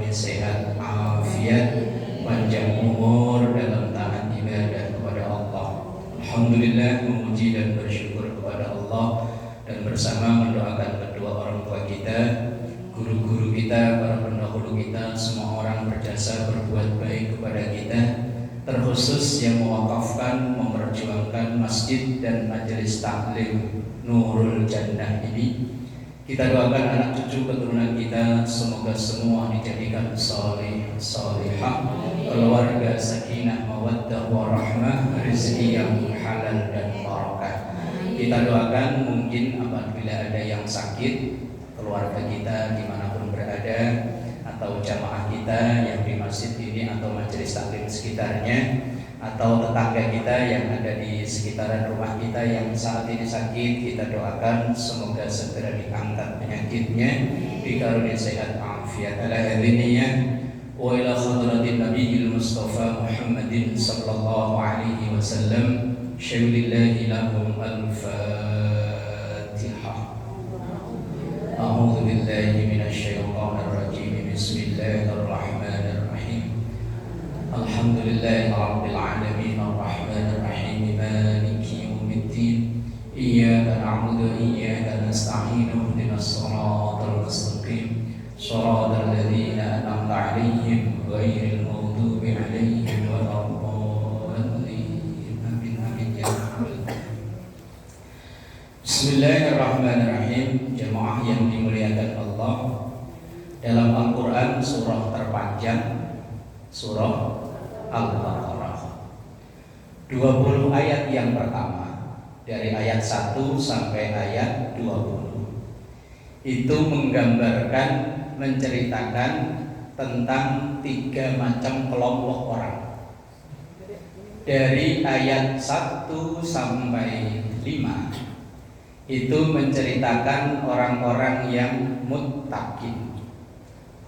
karunia sehat, afiat, panjang umur dalam taat ibadah kepada Allah. Alhamdulillah, memuji dan bersyukur kepada Allah, dan bersama mendoakan kedua orang tua kita, guru-guru kita, para pendahulu kita, semua orang berjasa berbuat baik kepada kita, terkhusus yang mewakafkan, memperjuangkan masjid dan majelis taklim Nurul Jannah ini. Kita doakan anak cucu keturunan kita semoga semua dijadikan saleh, salihah, keluarga sakinah, mawaddah warahmah, rezeki yang halal dan barakah. Kita doakan mungkin apabila ada yang sakit, keluarga kita dimanapun berada, atau jamaah kita yang di masjid ini atau majelis taklim sekitarnya, atau tetangga kita yang ada di sekitaran rumah kita yang saat ini sakit, kita doakan semoga segera diangkat penyakitnya, dikaruniai sehat afiat ala hadiniyah wa ila khadratin nabiyil mustafa Muhammadin sallallahu alaihi wasallam. Syaulillahi lahum al-fatihah. A'udzu billahi minasyaitonir rajim. Bismillahirrahmanirrahim. Alhamdulillahi rabbil alamin arrahmanir rahim maliki yaumiddin. Iyyaka na'budu wa iyyaka nasta'in. Ihdinas siratal mustaqim. Shiratal ladzina an'amta 'alaihim ghairil maghdubi 'alaihim waladdallin. Amin amin ya rabbal alamin. Bismillahirrahmanirrahim. Jemaah yang dimuliakan Allah, dalam Al-Quran surah terpanjang, surah Al-Baqarah, 20 ayat yang pertama, dari ayat 1 sampai ayat 20, itu menggambarkan, menceritakan tentang 3 macam kelompok orang. Dari ayat 1 sampai 5 itu menceritakan orang-orang yang muttaqin,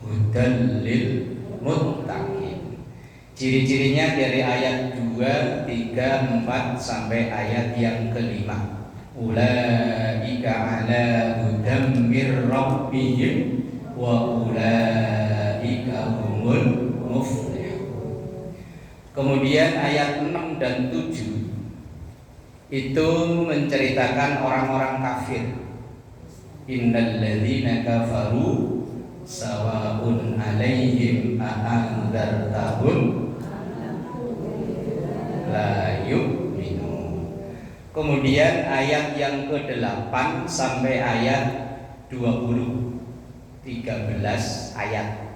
hudan lil muttaqin. Ciri-cirinya dari ayat 2, 3, 4 sampai ayat yang kelima. Ulaika ala hudam mir rabbihim wa ulaika humul muflihun. Kemudian ayat 6 dan 7 itu menceritakan orang-orang kafir. Innal ladzina kafaru sawa'un 'alaihim a'andzartahum la yu'minun. Kemudian ayat yang ke-8 sampai ayat 20, 13 ayat.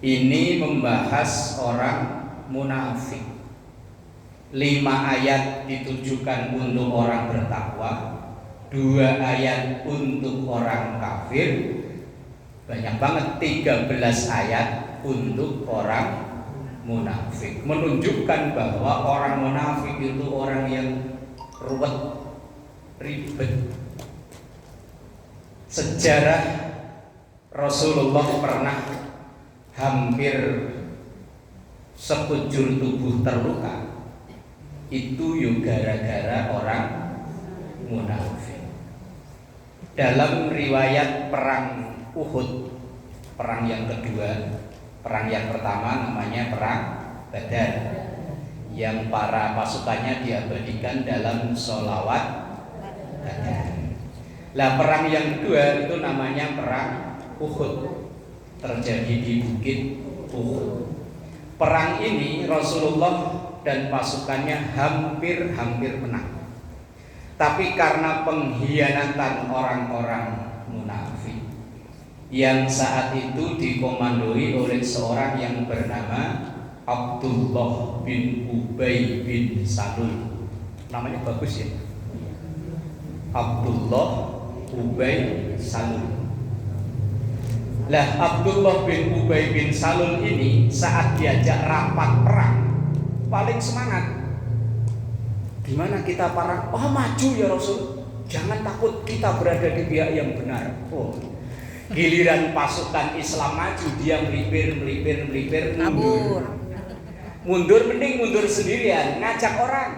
Ini membahas orang munafik. 5 ayat ditujukan untuk orang bertakwa, 2 ayat untuk orang kafir, banyak banget 13 ayat untuk orang munafik. Menunjukkan bahwa orang munafik itu orang yang ruwet, ribet. Sejarah Rasulullah pernah hampir sekujur tubuh terluka, itu juga gara-gara orang munafik. Dalam riwayat perang Uhud, perang yang kedua, perang yang pertama namanya perang Badar, yang para pasukannya diabadikan dalam sholawat Badar. Lah perang yang kedua itu namanya perang Uhud, terjadi di bukit Uhud. Perang ini Rasulullah dan pasukannya hampir menang. Tapi karena pengkhianatan orang-orang munafik yang saat itu dikomandoi oleh seorang yang bernama Abdullah bin Ubay bin Salul. Namanya bagus ya, Abdullah Ubay Salul. Lah Abdullah bin Ubay bin Salul ini saat diajak rapat perang paling semangat. Gimana kita para maju ya Rasul, jangan takut, kita berada di pihak yang benar. Oh, giliran pasukan Islam maju, dia melipir mundur, mending mundur sendirian, ngajak orang.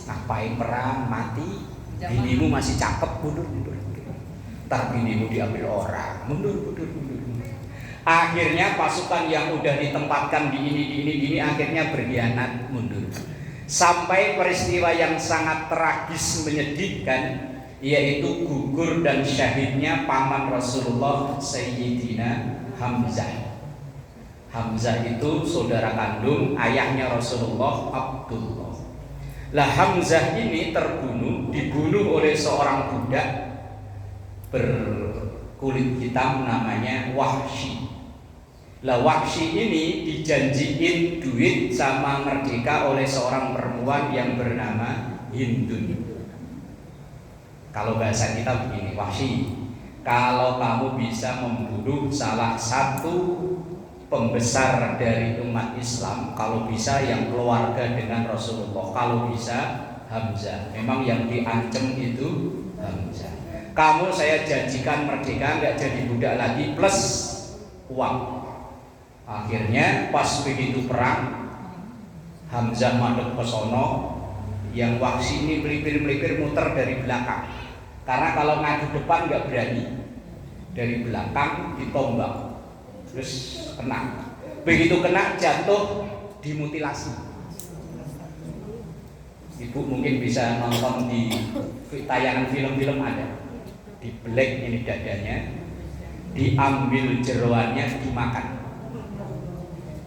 Ngapain perang, mati, binimu masih cakep, mundur. Ntar binimu diambil orang, mundur. Akhirnya pasukan yang udah ditempatkan di ini akhirnya berkhianat mundur. Sampai peristiwa yang sangat tragis menyedihkan, yaitu gugur dan syahidnya paman Rasulullah Sayyidina Hamzah. Hamzah itu saudara kandung ayahnya Rasulullah, Abdullah. Lah Hamzah ini dibunuh oleh seorang budak berkulit hitam namanya Wahsy. Lah Wahsy ini dijanjiin duit sama merdeka oleh seorang perempuan yang bernama Hindun. Kalau bahasa kita begini, Wahsy, kalau kamu bisa membunuh salah satu pembesar dari umat Islam, kalau bisa yang keluarga dengan Rasulullah, kalau bisa Hamzah. Memang yang diancam itu Hamzah. Kamu saya janjikan merdeka, nggak jadi budak lagi, plus uang. Akhirnya pas begitu perang, Hamzah madep ke sono, yang Wahsy ini melipir muter dari belakang. Karena kalau ngadu depan nggak berani, dari belakang ditombak, terus kena. Begitu kena jatuh, dimutilasi. Ibu mungkin bisa nonton di tayangan film-film ada. Dibelek ini dadanya, diambil jeroannya, dimakan.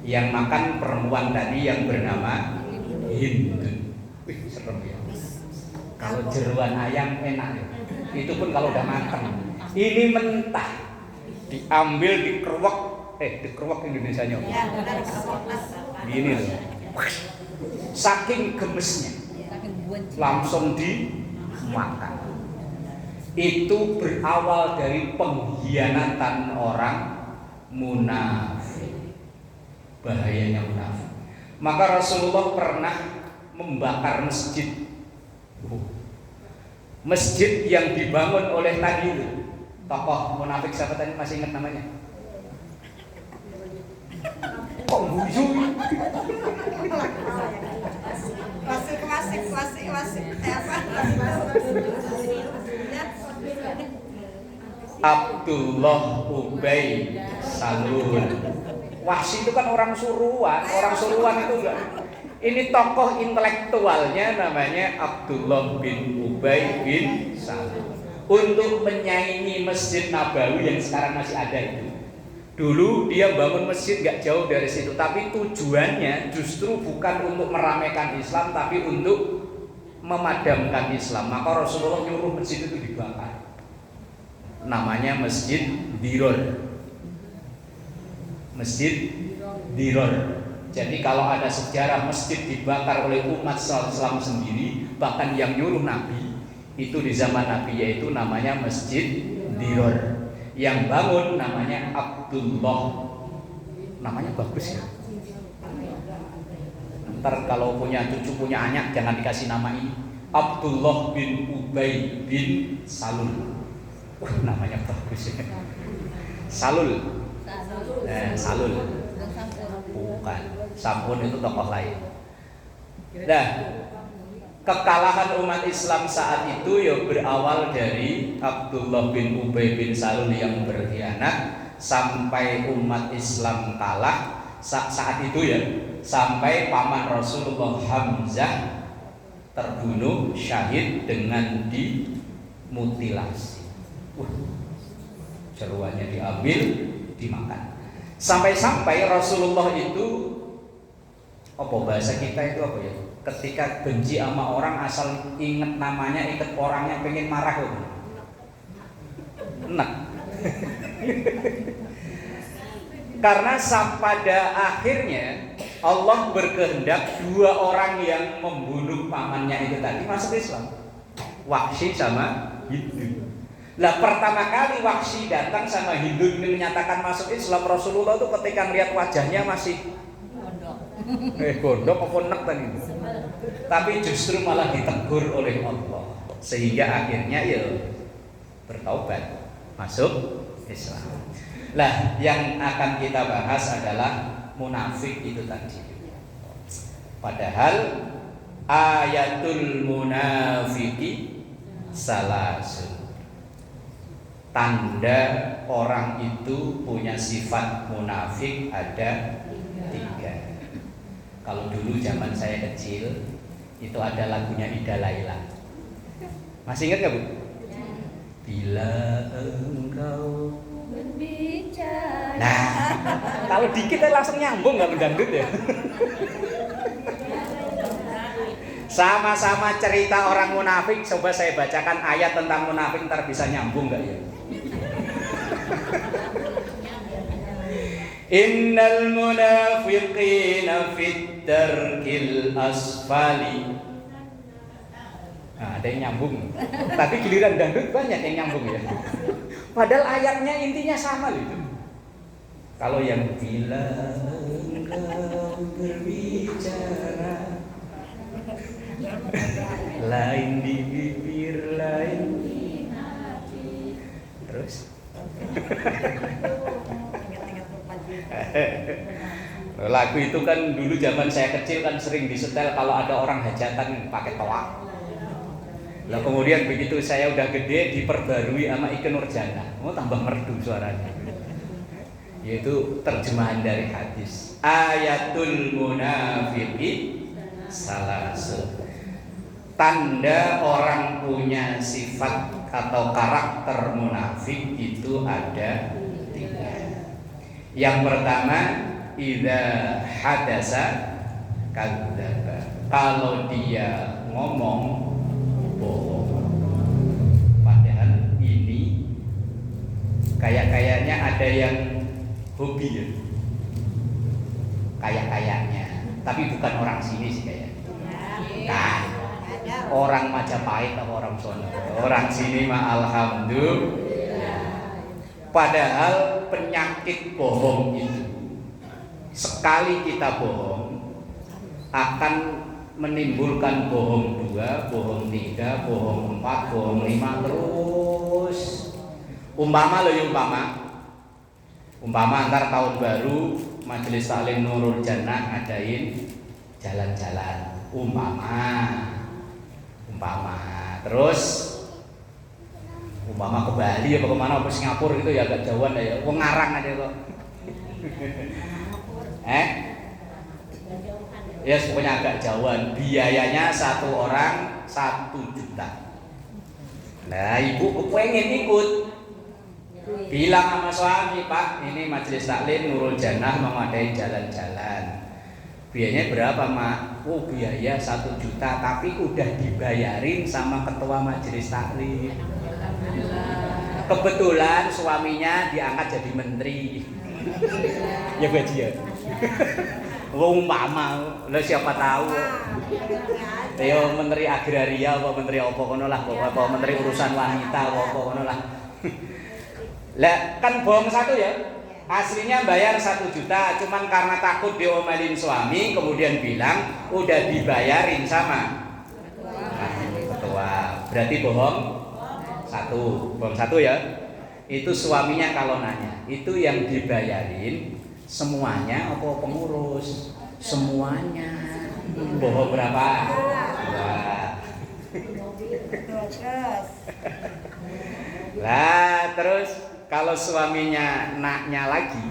Yang makan perempuan tadi yang bernama Hindun. Wih, serem ya. Kalau jeroan ayam enak ya. Itu pun kalau udah matang. Ini mentah, diambil dikeruak Indonesianya. Gini loh. Saking gemesnya, langsung dimakan. Itu berawal dari pengkhianatan orang munafik. Bahayanya munafik. Maka Rasulullah pernah membakar masjid. Masjid yang dibangun oleh tadi itu tokoh munafik siapa tadi, masih ingat namanya? Kok guyu? Klasik apa? Abdullah Ubay Salul. Wahsy itu kan orang Suruhan itu enggak. Ini tokoh intelektualnya namanya Abdullah bin Ubay bin Salul. Untuk menyaingi Masjid Nabawi yang sekarang masih ada itu. Dulu dia bangun masjid gak jauh dari situ, tapi tujuannya justru bukan untuk meramaikan Islam, tapi untuk memadamkan Islam. Maka Rasulullah nyuruh masjid itu dibakar. Namanya Masjid Diror. Masjid Diror. Jadi kalau ada sejarah masjid dibakar oleh umat Islam sendiri, bahkan yang nyuruh Nabi itu di zaman Nabi, yaitu namanya Masjid Diror. Yang bangun namanya Abdullah. Namanya bagus ya. Ntar kalau punya cucu punya anak jangan dikasih nama ini. Abdullah bin Ubay bin Salul. Namanya bagus ya. Salul. Salul. Bukan. Sampun itu tokoh lain. Nah, kekalahan umat Islam saat itu ya berawal dari Abdullah bin Ubay bin Salul yang berkhianat, sampai umat Islam kalah saat itu ya, sampai paman Rasulullah Hamzah terbunuh syahid dengan dimutilasi. Jeroannya diambil, dimakan. Sampai-sampai Rasulullah itu, apa bahasa kita itu apa ya? Ketika benci sama orang asal inget namanya, inget orangnya, pengen marah loh. Enak. Karena pada akhirnya Allah berkehendak dua orang yang membunuh pamannya itu tadi masuk Islam. Wahsy sama Hindun. Lah pertama kali Wahsy datang sama Hindun ini menyatakan masuk Islam, Rasulullah itu ketika melihat wajahnya masih gondok apa nek tadi. Tapi justru malah ditegur oleh Allah, sehingga akhirnya ya bertaubat masuk Islam. Lah yang akan kita bahas adalah munafik itu tadi. Padahal ayatul munafiki salasun. tanda orang itu punya sifat munafik ada 3. Kalau dulu zaman saya kecil itu ada lagunya Ida Laila. Masih ingat nggak Bu? Bila engkau berbicara. Nah, kalau dikit langsung nyambung nggak mendangdut ya? Sama-sama cerita orang munafik. Coba saya bacakan ayat tentang munafik, ntar bisa nyambung nggak ya? Innal munafiqina fit darkil asfali. Nah, ada yang nyambung. Tapi giliran dangdut banyak yang nyambung ya. Padahal ayatnya intinya sama gitu. Kalau yang bila engkau berbicara, lain di bibir, lain di hati. Terus lagu itu kan dulu zaman saya kecil kan sering disetel kalau ada orang hajatan pakai toa. Lah kemudian begitu saya udah gede diperbarui sama Ikke Nurjana. Tambah merdu suaranya. Yaitu terjemahan dari hadis. Ayatul munafiqi salasun. Tanda orang punya sifat atau karakter munafik itu ada 3. Yang pertama, idza hadasa kadzdzaba. Kalau dia ngomong bohong. Padahal ini kayaknya ada yang hobi ya. Kayaknya, tapi bukan orang sini sih kayaknya. Kan orang Majapahit atau orang sono. Orang sini mah alhamdulillah. Padahal penyakit bohong itu sekali kita bohong akan menimbulkan bohong 2, bohong 3, bohong 4, bohong 5 terus. Umpama antar tahun baru Majelis Taklim Nurul Jannah ngadain jalan-jalan. Umpama terus ke Bali apa kemana, apa Singapura gitu ya, agak jauhan ya. Wong ngarang aja kok. Ya pokoknya agak jauhan. Biayanya satu orang 1 juta. Nah ibu kepengen ikut, bilang sama suami, Pak ini Majelis Taklim Nurul Jannah mau ngadain jalan-jalan. Biayanya berapa Mak? Oh biaya 1 juta, tapi udah dibayarin sama ketua Majelis Taklim. Kebetulan suaminya diangkat jadi menteri. Ya gaji ya. Umpama, lo siapa tahu. Yo menteri agraria apa menteri apa kono lah, apa menteri urusan wanita apa kono lah. Lah kan bohong 1 ya. Aslinya bayar 1 juta, cuman karena takut diomelin suami kemudian bilang udah dibayarin sama ketua. Berarti bohong 1 ya. Itu suaminya kalau nanya, itu yang dibayarin semuanya apa pengurus? Semuanya. Bohong berapa? 2. Lah terus kalau suaminya naknya lagi,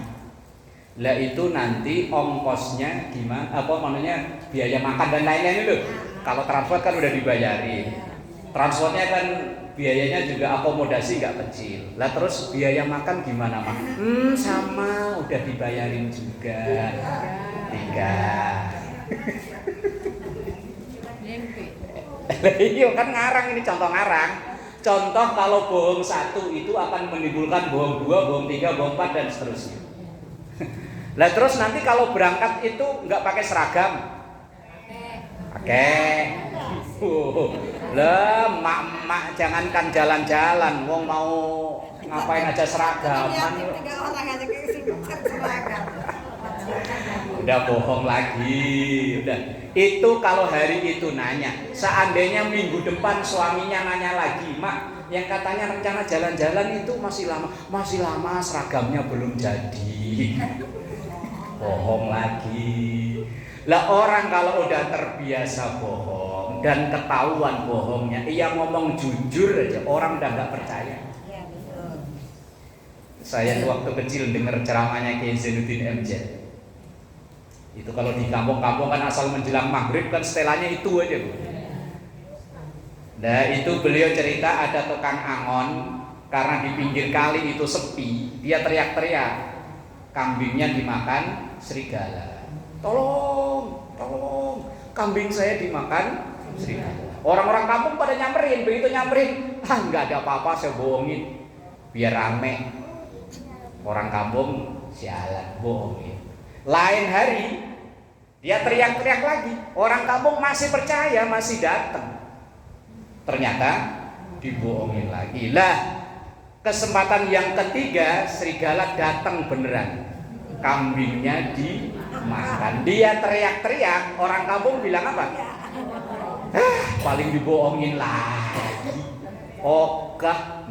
lah itu nanti ongkosnya gimana? Apa namanya, biaya makan dan lain-lain itu. Kalau transport kan udah dibayarin. Transportnya kan biayanya juga akomodasi nggak kecil. Lah terus biaya makan gimana Mak? Sama, udah dibayarin juga. 3. Iya kan ngarang, ini contoh ngarang. Contoh kalau bohong 1 itu akan menimbulkan bohong 2, bohong 3, bohong 4 dan seterusnya. Lah terus nanti kalau berangkat itu nggak pakai seragam. Pakai. Lah mak jangankan jalan-jalan, wong mau ngapain aja seragaman. Udah bohong lagi, udah. Itu kalau hari itu nanya. Seandainya minggu depan suaminya nanya lagi, Mak, yang katanya rencana jalan-jalan itu masih lama, seragamnya belum jadi. Bohong lagi. Lah orang kalau udah terbiasa bohong dan ketahuan bohongnya, ia ngomong jujur aja orang udah nggak percaya. Saya tuh waktu kecil dengar ceramahnya Kiai Zainuddin MZ. Itu kalau di kampung-kampung kan asal menjelang maghrib kan setelannya itu aja, Bu. Nah itu beliau cerita ada tukang angon, karena di pinggir kali itu sepi, dia teriak-teriak, kambingnya dimakan serigala. Tolong, tolong, kambing saya dimakan serigala. Orang-orang kampung pada nyamperin, begitu nyamperin, nggak ada apa-apa, saya bohongin, biar rame. Orang kampung sialan, bohongin. Lain hari dia teriak-teriak lagi, orang kampung masih percaya, masih datang. Ternyata dibohongin lagi. Lah, kesempatan yang ketiga serigala datang beneran. Kambingnya dimakan. Dia teriak-teriak, orang kampung bilang apa? Paling dibohongin lagi. Ogah.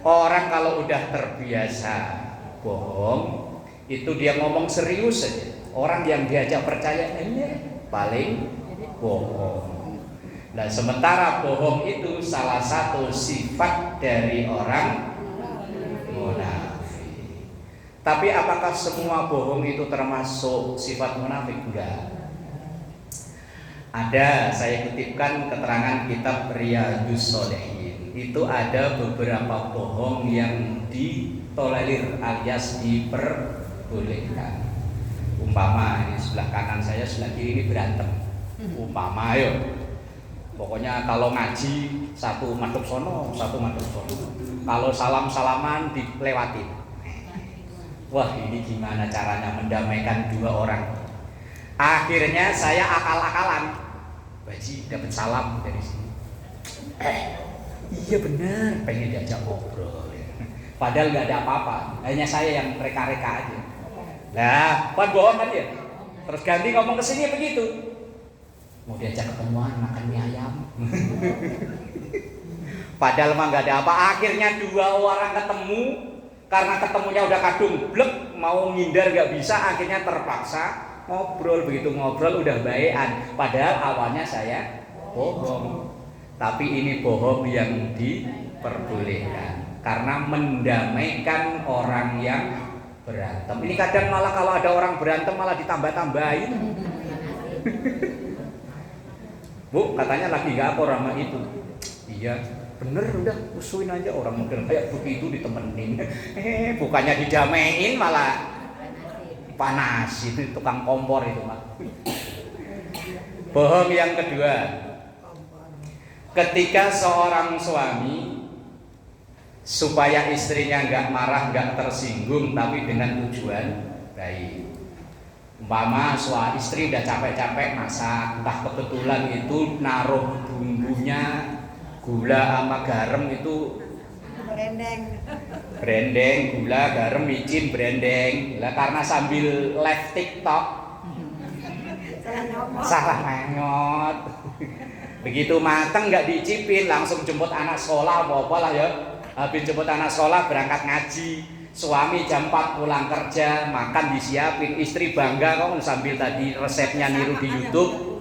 Orang kalau udah terbiasa bohong, itu dia ngomong serius saja. Orang yang diajak percaya paling bohong. Nah, sementara bohong itu salah satu sifat dari orang munafik. Tapi apakah semua bohong itu termasuk sifat munafik? Enggak. Ada, saya kutipkan keterangan kitab Riyadhus Shalihin. Itu ada beberapa bohong yang ditolerir alias diperbolehkan. Umpama ini sebelah kanan saya, sebelah kiri ini berantem. Umpama ayo. Pokoknya kalau ngaji satu madhep sono, satu madhep sono. Kalau salam-salaman dilewatin. Wah, ini gimana caranya mendamaikan dua orang? Akhirnya saya akal-akalan. Baji dapat salam dari sini. Iya benar, pengen diajak ngobrol. Padahal nggak ada apa-apa, hanya saya yang reka-reka aja. Nah, kan bohong kan ya? Terus ganti ngomong ke sini begitu. Mau diajak ketemuan makan mie ayam. Padahal mah nggak ada apa. Akhirnya dua orang ketemu, karena ketemunya udah kadung blek, mau ngindar nggak bisa, akhirnya terpaksa ngobrol. Begitu ngobrol udah baekan. Padahal awalnya saya bohong. Tapi ini bohong yang diperbolehkan karena mendamaikan orang yang berantem. Ini kadang malah kalau ada orang berantem malah ditambah-tambahin. Bu, katanya lagi gak apa sama itu. Iya, bener udah musuhin aja, orang mungkin kayak begitu ditemenin. Bukannya didamein malah panas. Itu tukang kompor itu mah. Bohong yang kedua, ketika seorang suami supaya istrinya nggak marah, nggak tersinggung, tapi dengan tujuan baik. Umpama suami istri udah capek-capek masak, entah kebetulan itu naruh bumbunya gula sama garam itu brandeng, gula, garam, micin, brandeng. Lah karena sambil live TikTok salah nyot. Begitu mateng nggak dicipin, langsung jemput anak sekolah apa lah ya. Habis jemput anak sekolah berangkat ngaji. Suami jam 4 pulang kerja, makan disiapin, istri bangga kok sambil tadi resepnya niru di YouTube,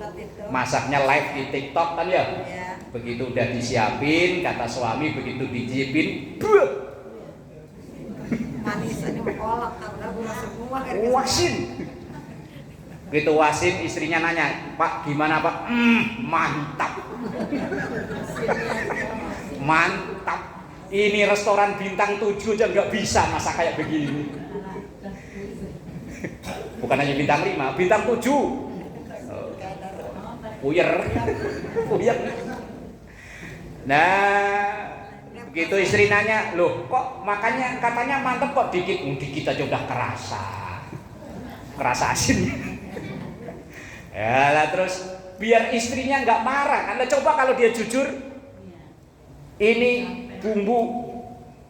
masaknya live di TikTok kan ya. Begitu udah disiapin, kata suami begitu dicipin, manis ini kolak karena semua wasin. Begitu wasin, istrinya nanya, Pak gimana Pak? Mantap. Mantap. Ini restoran bintang 7 aja nggak bisa masak kayak begini. Bukan hanya bintang 5, bintang 7. Puyer. Nah, begitu istri nanya, loh kok makannya katanya mantep kok dikit? Dikit aja udah kerasa asin. Ya lah, terus biar istrinya nggak marah, Anda coba kalau dia jujur, ini bumbu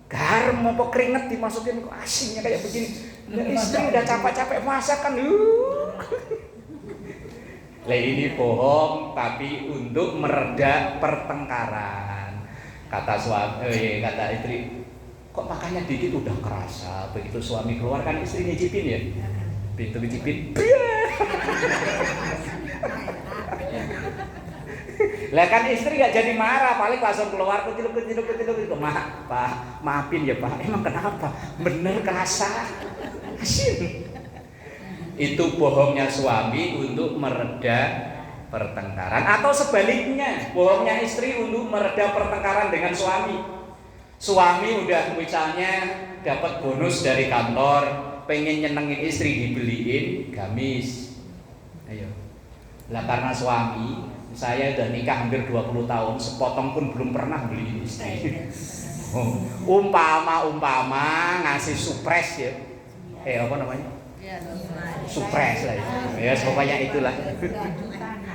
garam apa keringet dimasukin kok asinnya kayak begini. Dan istri udah capek-capek masak kan. Lah ini bohong tapi untuk mereda pertengkaran. Kata suami, kata istri, kok makannya dikit udah kerasa. Begitu suami keluar kan istri nyicipin ya. Begitu nyicipin, Lah kan istri nggak jadi marah, paling langsung keluar kecil. Pak, maafin ya Pak. Emang kenapa? Bener kerasa. Asyik. Itu bohongnya suami untuk mereda pertengkaran, atau sebaliknya bohongnya istri untuk mereda pertengkaran dengan suami. Suami udah misalnya dapat bonus dari kantor, pengen nyenengin istri, dibeliin gamis. Ayo. Lah karena suami, saya udah nikah hampir 20 tahun, sepotong pun belum pernah beliin istri. Umpama ngasih surprise ya. Apa namanya? Surprise lah ya. Ya pokoknya itulah.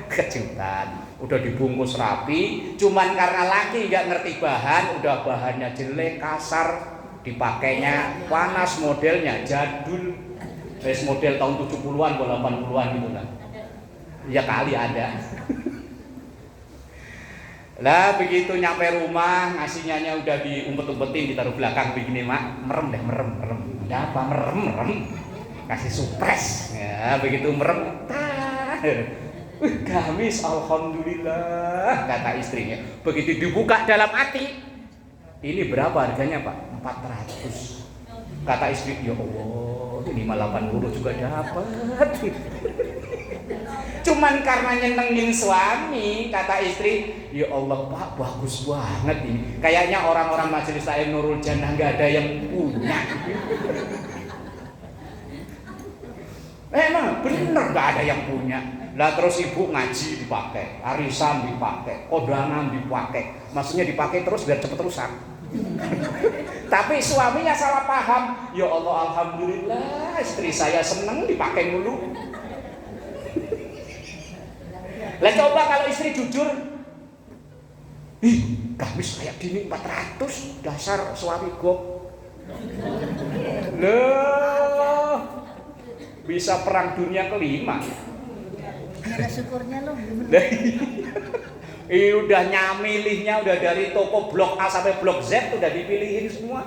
Kejutan. Udah dibungkus rapi, cuman karena laki nggak ngerti bahan, udah bahannya jelek, kasar, dipakainya panas, modelnya jadul, model tahun 70-an atau 80-an gitu lah. Ya kali ada. Lah begitu nyampe rumah, ngasihnya udah diumpet-umpetin, ditaruh belakang begini, Mak, merem. Ada apa merem? Kasih surprise. Ya, begitu merem. Gamis, alhamdulillah, kata istrinya. Begitu dibuka dalam hati, ini berapa harganya Pak? 400. Kata istri, ya Allah, ini 80 juga dapat. Cuman karena nyenengin suami, kata istri, ya Allah Pak, bagus banget ini. Kayaknya orang-orang majelis taklim Nurul Jannah nggak ada yang punya. Emang bener nggak ada yang punya. Lah terus ibu ngaji dipakai, arisan dipakai, kondangan dipakai. Maksudnya dipakai terus biar cepet rusak. Tapi suaminya salah paham. Ya Allah, alhamdulillah istri saya seneng dipakai mulu. Lah coba kalau istri jujur, ih gamis kayak gini 400, dasar suami gok. Loh, bisa perang dunia kelima. Ada syukurnya loh. Udah nyamilihnya udah dari toko blok A sampai blok Z udah dipilihin semua.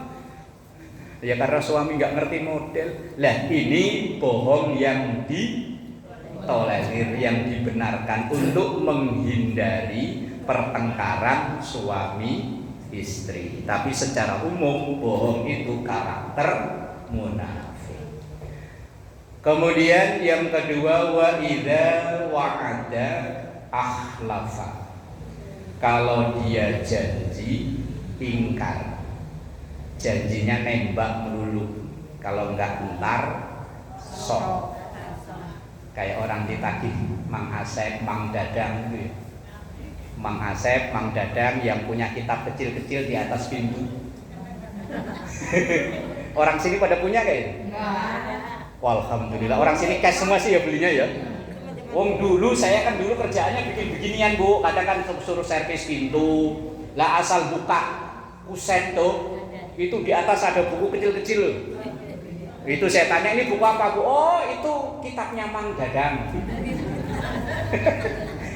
Ya karena suami nggak ngerti model. Lah ini bohong yang ditolerir, yang dibenarkan untuk menghindari pertengkaran suami istri. Tapi secara umum bohong itu karakter munafik. Kemudian yang kedua, wa idza wa'ada akhlafa. Kalau dia janji ingkar. Janjinya nembak melulu. Kalau enggak ntar sok. Kayak orang ditagih Mang Asep, Mang Dadang gitu ya. Mang Asep, Mang Dadang yang punya kitab kecil-kecil di atas pintu. Orang sini pada punya kayak Alhamdulillah, orang sini cash semua sih ya belinya ya. Wong dulu saya kan dulu kerjaannya bikin beginian Bu, kadang kan suruh servis pintu. Lah asal buka kusen tuh, itu di atas ada buku kecil-kecil. Itu saya tanya, ini buku apa Bu? Oh itu kitabnya Mang Dadang.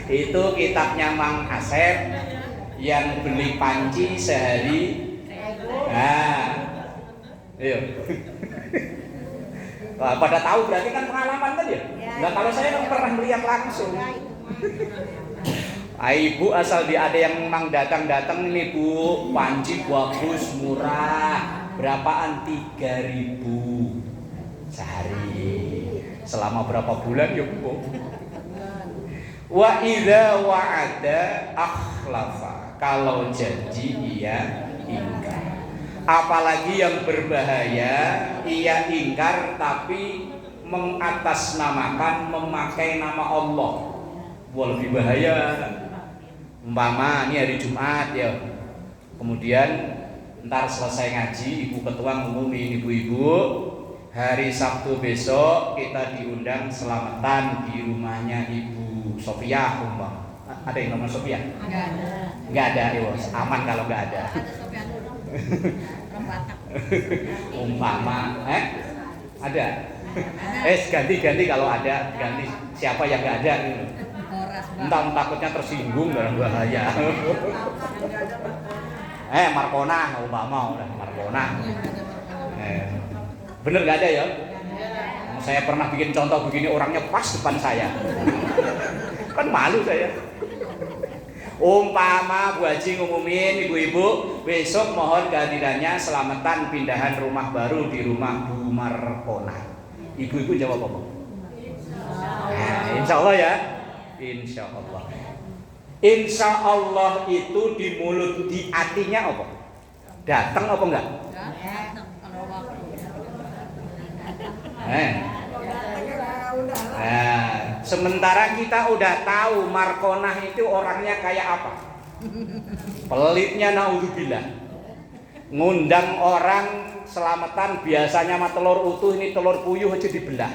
Itu kitabnya Mang Asep yang beli panci sehari. Nah, iya. Wah, pada tahu berarti kan pengalaman kan ya? Nah kalau saya kan pernah melihat langsung. Ibu asal ada yang Mang datang ini Bu, panci bagus murah, berapaan? 3.000 sehari. Selama berapa bulan ya Bu? Wa idza wa'ada akhlafa. Kalau janji ia ingkar. Apalagi yang berbahaya, ia ingkar tapi mengatasnamakan memakai nama Allah. Wah lebih bahaya. Umpama ini hari Jumat ya, kemudian ntar selesai ngaji ibu ketua ngumumin ibu-ibu, hari Sabtu besok kita diundang selamatan di rumahnya Ibu Sofia umpama. Ada yang nama Sofia? Nggak ada ya, aman kalau nggak ada. Umpama ada ganti kalau ada, ganti siapa yang nggak ada gitu. Entah takutnya tersinggung dalam bahaya. Markona umpama udah Markona. Bener nggak ada ya? Saya pernah bikin contoh begini, orangnya pas depan saya. Kan malu saya. Umpama Bu Haji ngumumin ibu-ibu besok mohon kehadirannya selamatan pindahan rumah baru di rumah Bu Markona. Ibu-ibu jawab apa? Nah, insya Allah ya. Insya Allah. Insya Allah itu di mulut, di hatinya apa? Datang apa enggak? Nah, sementara kita udah tahu Markonah itu orangnya kayak apa? Pelitnya naudzubillah. Ngundang orang selamatan biasanya sama telur utuh, ini telur puyuh aja dibelah.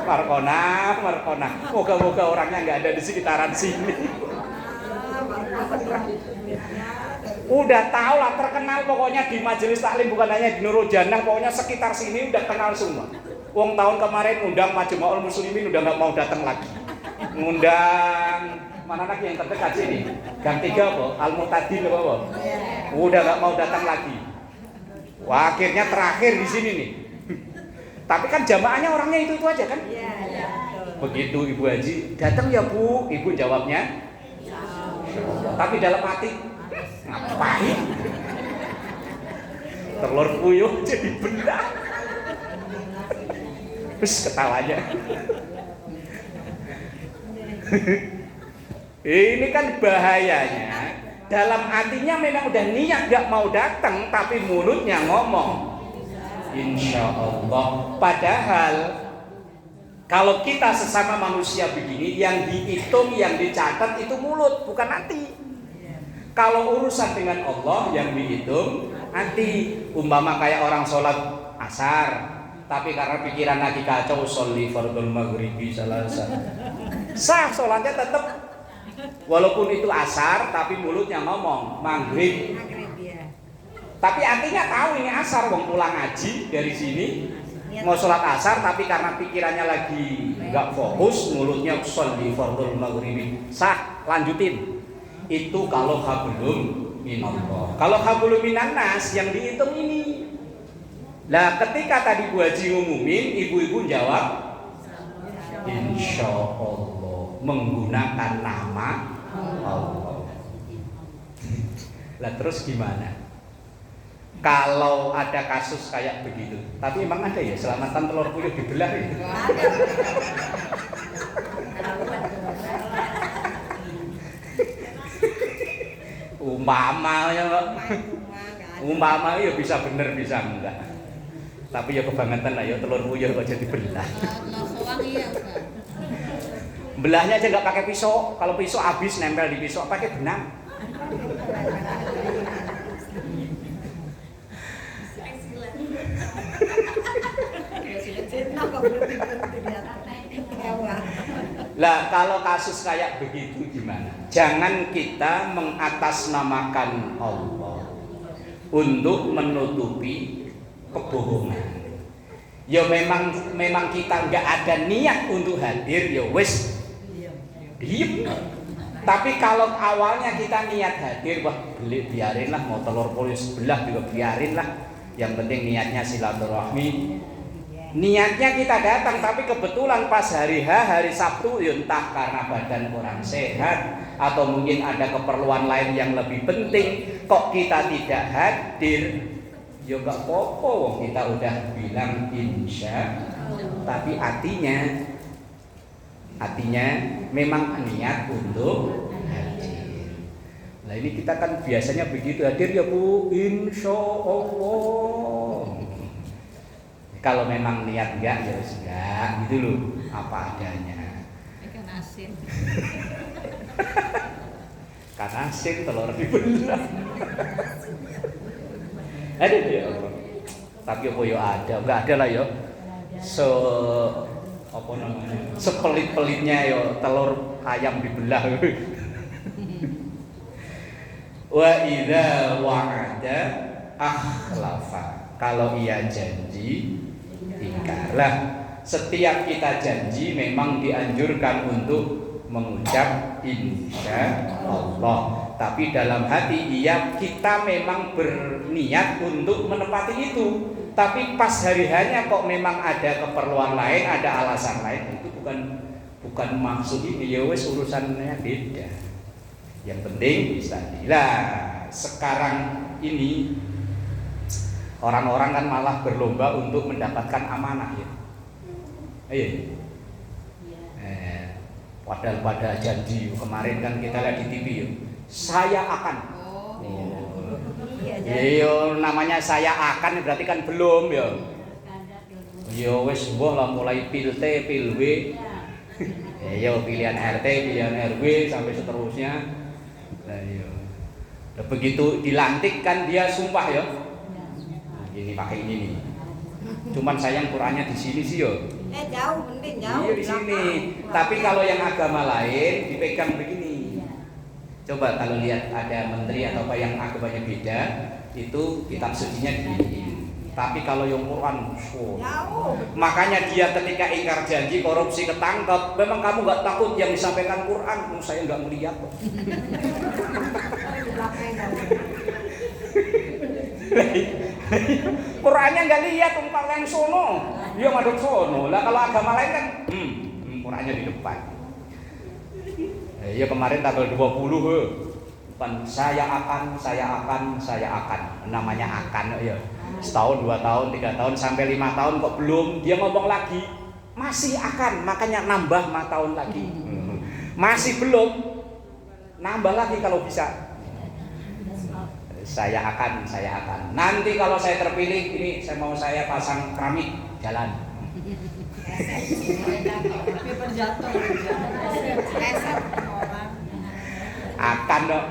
Markonah. Moga-moga orangnya nggak ada di sekitaran sini. Udah tahu lah, terkenal pokoknya di majelis taklim, bukan hanya di Nurul Jannah, pokoknya sekitar sini udah kenal semua. Wong tahun kemarin undang Majmu'ul Muslimin udah nggak mau datang lagi. Ngundang mana lagi yang terdekat sini? Gang 3 apa? Al-Mu'tadin apa? Udah nggak mau datang lagi. Wah, akhirnya terakhir di sini nih. Tapi kan jamaahnya orangnya itu aja kan? Begitu Ibu Haji datang ya Bu, Ibu jawabnya. Tapi dalam hati ngapain? Telur puyuh jadi benda. Terus ketawanya. Ini kan bahayanya. Dalam hatinya memang udah niat gak mau datang, tapi mulutnya ngomong insya Allah. Padahal kalau kita sesama manusia begini, yang dihitung, yang dicatat itu mulut, bukan hati. Kalau urusan dengan Allah yang dihitung hati. Umpama kayak orang sholat asar, tapi karena pikiran lagi kacau, sholli fardul maghribi salasa. Sah sholatnya tetap, walaupun itu asar, tapi mulutnya ngomong maghrib. Tapi artinya tahu ini asar, wong pulang ngaji dari sini mau sholat asar, tapi karena pikirannya lagi nggak fokus, mulutnya sholli fardul maghribi. Sah, lanjutin. Itu kalau hablum minallah. Kalau hablum minannas yang dihitung ini. Nah, ketika tadi Bu Haji ngumumin, ibu-ibu jawab insya Allah, menggunakan nama Allah. Lah terus gimana? Kalau ada kasus kayak begitu, tapi emang ada ya selamatan telur puyuh dibelah itu? Umpama ya bisa bener bisa enggak. Tapi ya kebangetan lah ya telur puyuh kok jadi belah. Belahnya aja nggak pakai pisau. Kalau pisau habis nempel di pisau, pakai benang. Lah kalau kasus kayak begitu gimana? Jangan kita mengatasnamakan Allah untuk menutupi kebohongan. Ya memang kita nggak ada niat untuk hadir, ya wes diem. Tapi kalau awalnya kita niat hadir, wah biarin lah, mau telur puyuh sebelah juga biarin lah. Yang penting niatnya silaturahmi. Niatnya kita datang, tapi kebetulan pas hari Sabtu, ya entah karena badan kurang sehat atau mungkin ada keperluan lain yang lebih penting, kok kita tidak hadir. Ya gak apa-apa, kita udah bilang insya, tapi artinya memang niat untuk hadir. Nah ini kita kan biasanya begitu, hadir ya Bu, insya Allah. Kalau memang niat enggak ya enggak, gitu loh, apa adanya. Ikan asin. Ikan asin telur dibelah. Ada ya Allah. Tapi apa ya ada, enggak ada lah ya. Apa namanya? Sepelit-pelitnya ya telur ayam dibelah. Wa idza wa'ada akhlafa. Kalau ia janji ingkarlah. Setiap kita janji memang dianjurkan untuk mengucap insya Allah. Tapi dalam hati kita memang berniat untuk menepati itu. Tapi pas hari-harinya kok memang ada keperluan lain, ada alasan lain, itu bukan maksud ini, ya wes urusannya beda. Yang penting tadi lah. Sekarang ini orang-orang kan malah berlomba untuk mendapatkan amanah ya. Ayo. Padahal pada janji kemarin kan kita lihat di TV ya. Saya akan. Iya, namanya saya akan berarti kan belum ya. Ya wes mbah lah mulai pil T, pil W. Ya pilihan RT, pilihan RW sampai seterusnya. Nah, iya. Nah, begitu dilantik kan dia sumpah ya. Ini pakai ini nih. Cuman sayang Qurannya di sini sih yo. Jauh, mending jauh. Iya di sini. Tapi kalau yang agama lain dipegang begini. Coba kalau lihat ada menteri atau apa yang agamanya beda, itu kitab sucinya diginiin. Tapi kalau yang Quran, Jauh. makanya dia ketika ingkar janji, korupsi ketangkep. Memang kamu nggak takut yang disampaikan Quran? Saya nggak melihat kok. Qurannya nggak lihat umpal yang sono, dia ngaduk sono. Lah kalau agama lain kan, Qurannya di depan. Ya kemarin tanggal 20, kan saya akan, namanya akan ya. Setahun, 2 tahun, 3 tahun, sampai 5 tahun kok belum, dia ngomong lagi, masih akan, makanya nambah 5 tahun lagi. Masih belum, nambah lagi kalau bisa. Saya akan. Nanti kalau saya terpilih, ini saya pasang keramik jalan. Akan dong.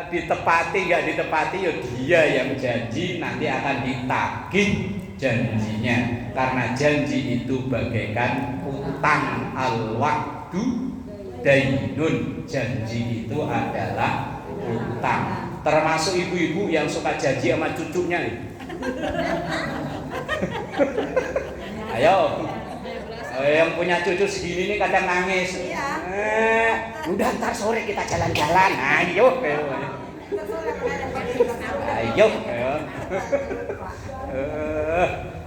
Ditepati nggak ditepati ya dia yang janji, nanti akan ditagih janjinya. Karena janji itu bagaikan utang, al-wa'du dainun. Janji itu adalah utang. Termasuk ibu-ibu yang suka janji sama cucunya nih. Ayo, yang punya cucu segini nih kadang nangis. Udah ntar sore kita jalan-jalan. Ayo.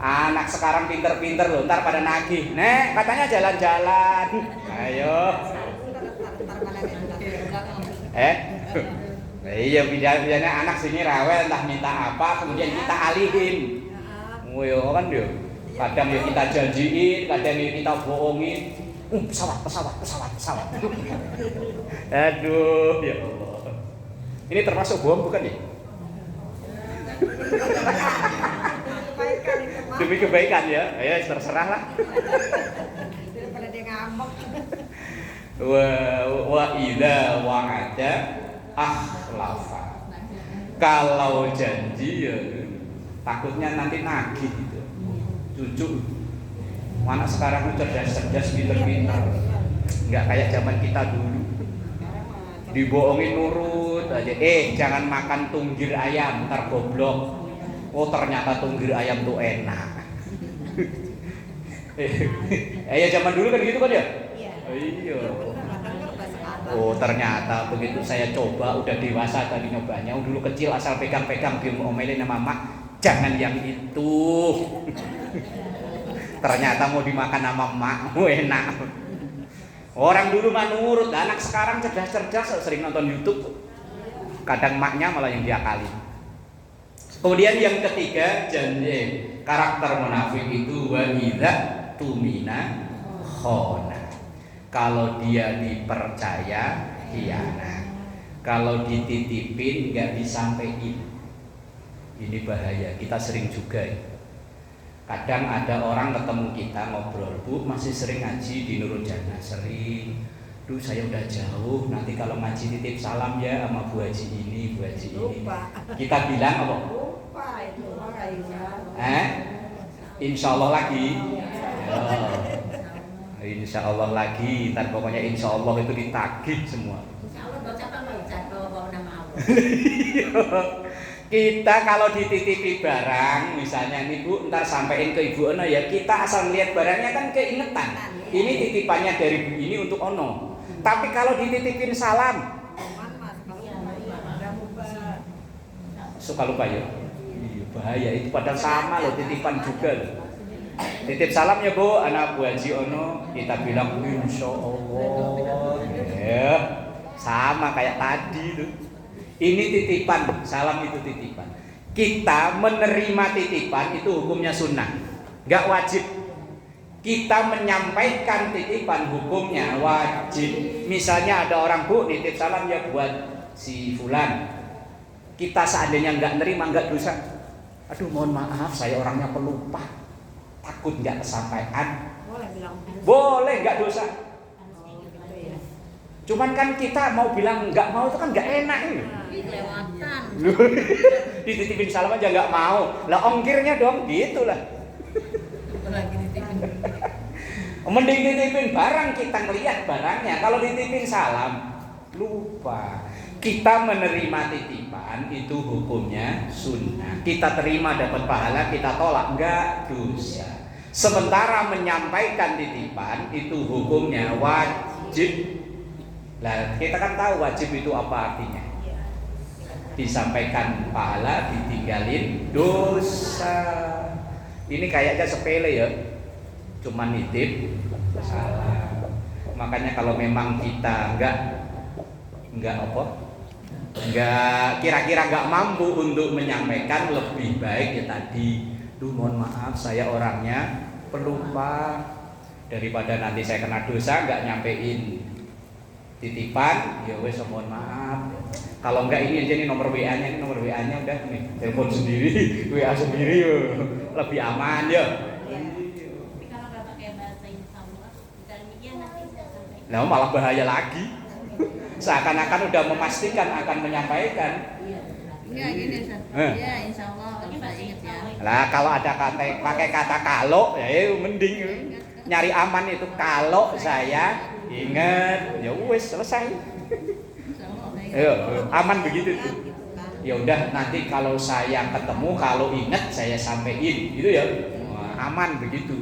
Anak sekarang pinter-pinter loh, ntar pada nagih. Nek, katanya jalan-jalan. Ayo. Iya, biasanya anak sini rewel entah minta apa, kemudian kita alihin. Yo kan yo. Kadang ya kita janjiin, kadang ya kita bohongin. Pesawat. Aduh, ya Allah. Ini termasuk bohong bukan ya? Demi kebaikan ya. Ya terserah lah. Daripada dia ngambek. Wa idza wa'ada akhlafa. Kalau janji ya takutnya nanti nagih gitu. Cucu anak sekarang itu cerdas, pinter-pinter. Enggak kayak zaman kita dulu. Dibohongin nurut aja. Jangan makan tunggir ayam, ntar goblok. Oh ternyata tunggir ayam tuh enak. Ya zaman dulu kan gitu kan ya? Iya. Oh ternyata begitu saya coba, udah dewasa tadi nyobanya. Dulu kecil asal pegang-pegang diomelin sama mak, jangan yang itu. Ternyata mau dimakan sama mak, enak. Orang dulu mah nurut, anak sekarang cerdas-cerdas, sering nonton YouTube. Kadang maknya malah yang diakali. Kemudian yang ketiga, janji karakter munafik itu wa idza tumina khona. Kalau dia dipercaya, khianat. Kalau dititipin nggak disampaikan. Ini bahaya. Kita sering juga. Kadang ada orang ketemu kita ngobrol, Bu masih sering ngaji di Nurul Jannah, sering. Duh saya udah jauh, nanti kalau ngaji titip salam ya sama Bu Haji ini, Bu Haji ini. Kita bilang apa? Lupa itu. Insya Allah lagi. Insya Allah lagi, ntar pokoknya insya Allah itu ditagih semua. Insya Allah baca apa bawa nama Allah. Kita kalau dititipi barang, misalnya nih Bu, ntar sampein ke Ibu Ono ya, kita asal melihat barangnya kan keingetan. Ini titipannya dari Bu ini untuk Ono. Tapi kalau dititipin salam, suka lupa ya? Iya, bahaya itu, padahal sama loh, titipan juga loh. Titip salam ya Bu, anak Bu Haji Ono, kita bilang insya Allah ya, sama kayak tadi tuh. Ini titipan, salam itu titipan. Kita menerima titipan itu hukumnya sunnah, nggak wajib. Kita menyampaikan titipan hukumnya wajib. Misalnya ada orang, Bu nitip salam ya buat si fulan, kita seandainya nggak nerima, nggak dosa. Aduh mohon maaf saya orangnya pelupa, takut nggak kesampaian. Boleh bilang. Boleh, nggak dosa. Cuman kan kita mau bilang nggak mau itu kan nggak enak ini. Kelewatan. Dititipin salam aja nggak mau, lah ongkirnya dong, gitulah. Lagi dititipin. Mending dititipin barang, kita ngelihat barangnya. Kalau dititipin salam, lupa. Kita menerima titipan itu hukumnya sunnah. Kita terima dapat pahala, kita tolak enggak dosa. Sementara menyampaikan titipan itu hukumnya wajib. Lah kita kan tahu wajib itu apa artinya. Disampaikan pahala, ditinggalin dosa. Ini kayaknya sepele ya, cuman nitip salam. Makanya kalau memang kita enggak apa, enggak kira-kira enggak mampu untuk menyampaikan, lebih baik ya tadi, duh mohon maaf saya orangnya pelupa, daripada nanti saya kena dosa enggak nyampein titipan, ya wes mohon maaf. Kalau enggak ini aja nih nomor WA-nya, ini nomor WA-nya udah nih, telepon sendiri, WA sendiri yo. Lebih aman ya. Tapi kalau nggak pakai bahasa insyaallah, bisa demikian nanti saya sampaikan. Nah malah bahaya lagi. Seakan-akan udah memastikan akan menyampaikan. Iya gini Ustaz. Iya insyaallah saya ingat ya. Lah kalau ada kata pakai kata kalau, ya mending nyari aman itu kalau saya ingat, ya wes selesai. Ayo, aman begitu tuh. Ya udah nanti kalau saya ketemu, kalau ingat saya sampein, gitu ya. Wah, aman begitu.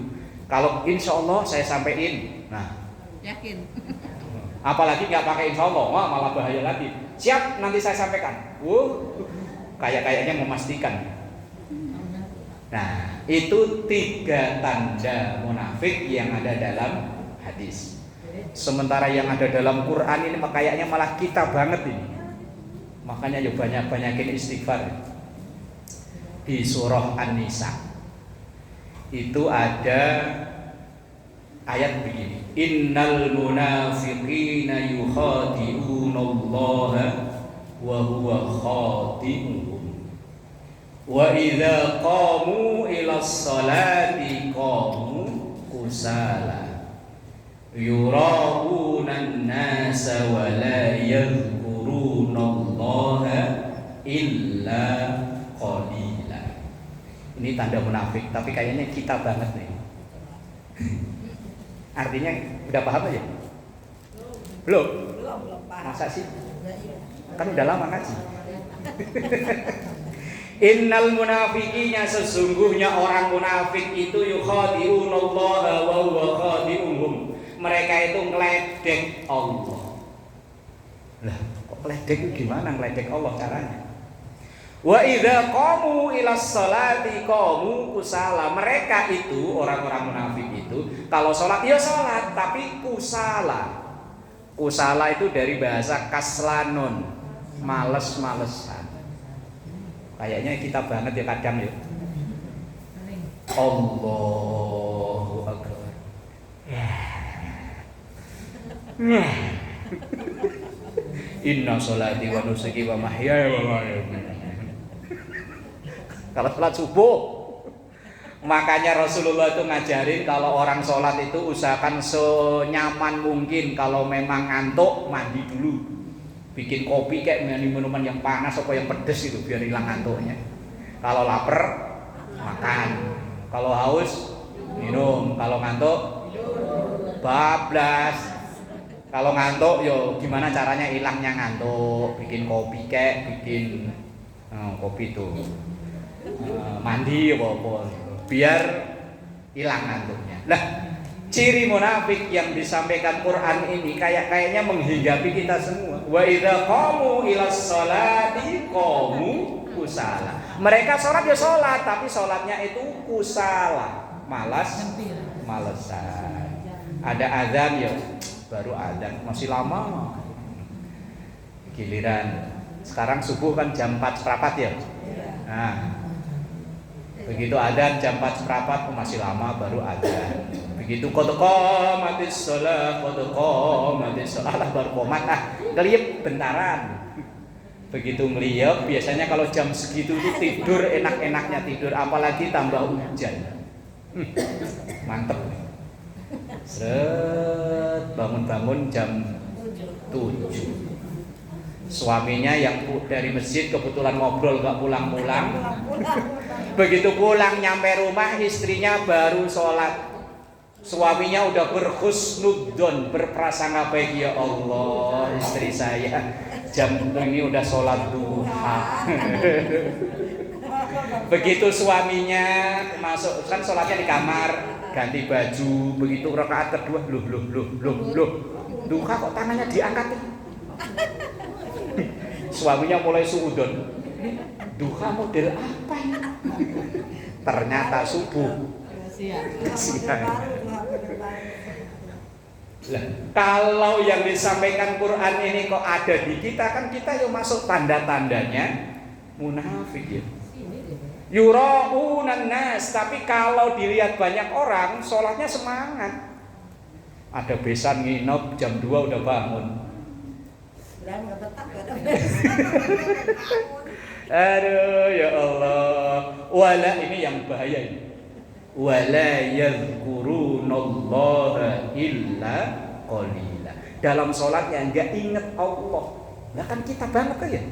Kalau insya Allah saya sampein, nah Yakin. apalagi nggak pakai insya Allah, wah malah bahaya lagi. Siap nanti saya sampaikan. Kayaknya memastikan. Nah itu 3 tanda munafik yang ada dalam hadis. Sementara yang ada dalam Quran ini kayaknya malah kita banget ini. Makanya ya banyakin istighfar. Di surah An-Nisa itu ada ayat begini. Innal munafiqina yukhadi'unallaha wa huwa khadi'uhum. Wa idza qamu ila sholati qamu kusala. Yura'unan nasa wa la yadhkurunallaha illa qalila. Ini tanda munafik, tapi kayaknya kita banget nih. Artinya udah paham aja? Belum paham. Masa sih? Kan udah lama ngaji. Innal munafiqina, sesungguhnya orang munafik itu yukhadi'unallaha wa huwa khadi'uhum. Mereka itu ngeledek Allah. Lah, kok ngeledek itu gimana ngeledek Allah caranya? Wa idza qamu ila sholati qamu kusala. Mereka itu orang-orang munafik itu kalau sholat ya sholat tapi kusala. Kusala itu dari bahasa kaslanun, males-malesan. Kayaknya kita banget ya kadang ya. Allahu Akbar. Inna sholati wa nusuki wa mahyaya wa mamati. Kalau sholat subuh, makanya Rasulullah itu ngajarin kalau orang sholat itu usahakan senyaman mungkin. Kalau memang ngantuk mandi dulu, bikin kopi kayak minuman yang panas atau yang pedes itu biar hilang ngantuknya. Kalau lapar makan, kalau haus minum, kalau ngantuk bablas. Kalau ngantuk yo gimana caranya hilangnya ngantuk? Bikin kopi kayak bikin kopi tuh mandi apa biar hilang ngantuknya. Lah ciri munafik yang disampaikan Quran ini kayaknya menghinggapi kita semua. Wa idza qamu ila sholati qamu kusala. Mereka sholat ya sholat, tapi sholatnya itu kusala, malesan. Ada azan ya, baru azan, masih lama. Giliran sekarang subuh kan jam 4:15 ya. Nah, begitu adzan jam 4:15 masih lama baru adzan. Begitu qad qamatis shalah baru qomat keliyep bentaran. Begitu ngeliyep biasanya kalau jam segitu itu tidur enak-enaknya tidur, apalagi tambah hujan. Mantep. Seret bangun-bangun jam 7. Suaminya yang dari masjid kebetulan ngobrol gak pulang-pulang. Begitu pulang nyampe rumah istrinya baru sholat. Suaminya udah berhusnudzon, berprasangka baik, ya Allah istri saya jam ini udah sholat duha. Begitu suaminya masuk kan sholatnya di kamar, ganti baju, begitu rakaat kedua loh duha kok tangannya diangkat nih. Suaminya mulai suudon. Duha model apa ini? Ternyata subuh. Kasihan. Lah, kalau yang disampaikan Quran ini kok ada di kita, kan kita yang masuk tanda-tandanya munafik ya. Yura'unan nas, tapi kalau dilihat banyak orang sholatnya semangat. Ada besan nginep jam 2 udah bangun. Aduh ya Allah. Wala ini yang bahaya ini. Wala yadhkurunallaha illa qalila. Dalam sholatnya enggak ingat Allah. Nah kan kita banget kan ya.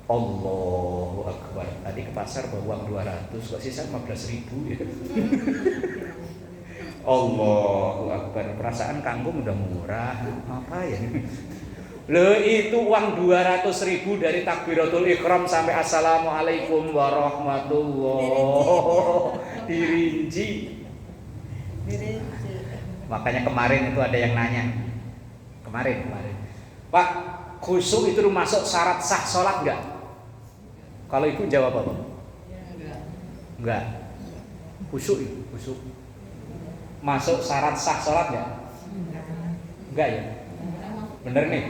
Allahu Akbar. Tadi ke pasar bawa uang 200 kok sisa 15.000 ya. Allahu Akbar. Perasaan kangkung udah murah. Apa ya? Loh itu uang 200.000 dari takbiratul ihram sampai assalamualaikum warahmatullah dirinci. Makanya kemarin itu ada yang nanya. Kemarin. Pak, khusyuk itu masuk syarat sah sholat enggak? Kalau ibu jawab apa? Enggak. Khusyuk. Masuk syarat sah sholat enggak? Enggak ya? Bener nih.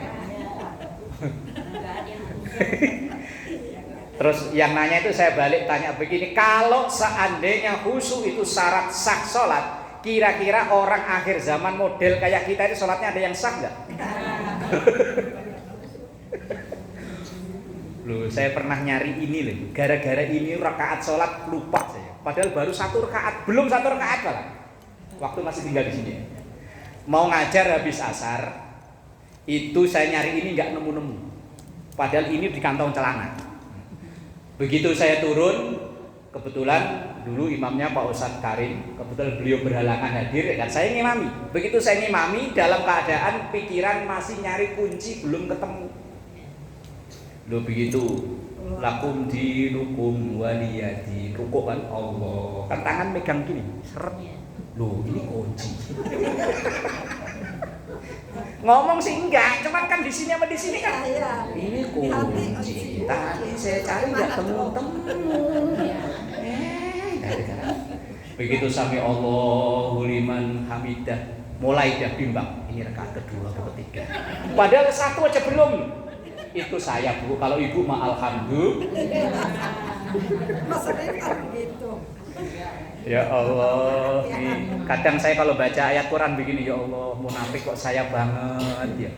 Terus yang nanya itu saya balik tanya begini, kalau seandainya khusyuk itu syarat sah sholat, kira-kira orang akhir zaman model kayak kita itu sholatnya ada yang sah nggak? Loh, saya pernah nyari ini loh, gara-gara ini rakaat sholat lupa saya. Padahal baru 1 rakaat, belum 1 rakaat malah. Waktu masih tinggal di sini. Mau ngajar habis asar, itu saya nyari ini nggak nemu-nemu. Padahal ini di kantong celana. Begitu saya turun, kebetulan dulu imamnya Pak Ustadz Karim, kebetulan beliau berhalangan hadir dan saya ngimami. Begitu saya ngimami dalam keadaan pikiran masih nyari kunci belum ketemu. Loh begitu, lakum dinukum waliyadi, rukuk kan Allah, kan tangan megang gini, seret. Loh ini kunci. Ngomong sih enggak, cuman kan di sini sama di sini kan. Ini kunci. Tadi saya cari enggak temu-temu. Begitu sami Allahu liman hamidah, mulai dah bimbang. Ini rakaat kedua atau ketiga. Padahal 1 aja belum. Itu saya Bu, kalau Ibu mah alhamdulillah. Maksudnya kan begitu. Ya Allah, kadang saya kalau baca ayat Quran begini, ya Allah, munafik kok saya banget ya.